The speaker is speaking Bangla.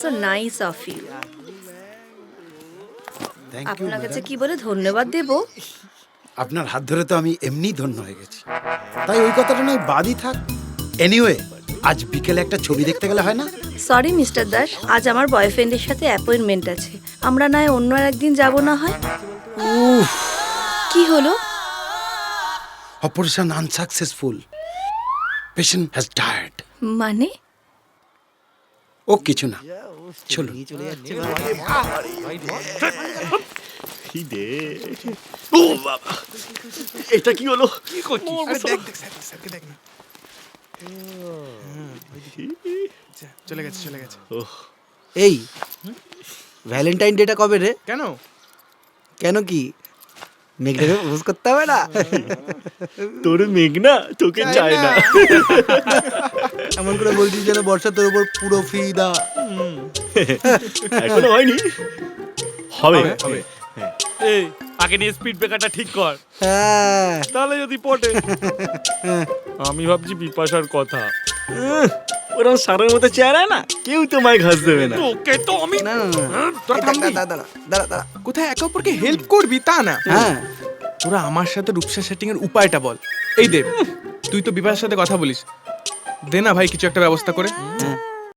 So nice of you. Thank you আপনার কাছে কি বলে ধন্যবাদ দেব? আপনার হাত ধরে তো আমি এমনি ধন্য হয়ে গেছি, তাই ওই কথাটা নয় বাদই থাক। এনিওয়ে, আজ বিকেলে একটা ছবি দেখতে গেলে হয় না? সরি মিস্টার দাস, আজ আমার বয়ফ্রেন্ডের সাথে অ্যাপয়েন্টমেন্ট আছে। আমরা নয় অন্য একদিন যাব না হয়? উফ, কি হলো? Operation unsuccessful, patient has died. মানে ও কিছু না, চলুন। ও বাবা, এটা কি হলো? কি করছিস? চলে গেছে চলে গেছে। এই ভ্যালেন্টাইন ডেটা কবে রে? কেন? কেন কি মেঘটাকে প্রপোজ করতে হবে না? তোর মেঘ না তোকে চায় না। এমন করে বলছিস যেন বর্ষা তোর উপর পুরো ফিদা। এখনো হয়নি, হবে হবে। এই আগে নিয়ে স্পিড ব্রেকারটা ঠিক কর, হ্যাঁ তাহলে যদি পটে। আমি ভাবছি বিপাশার কথা। ওরকম সারের মতো চেহারা না, কেউ তোমায় ঘাস দেবে না। ওকে তো আমি না না না, তোরা এই থামবি? দাঁড়া দাঁড়া দাঁড়া দাঁড়া। কোথায় একে অপরকে হেল্প করবি তা না। হ্যাঁ তোরা আমার সাথে রূপসা সেটিং এর উপায়টা বল। এই দেব, তুই তো বিপাশার সাথে কথা বলিস, দে না ভাই কিছু একটা ব্যবস্থা করে। হ্যাঁ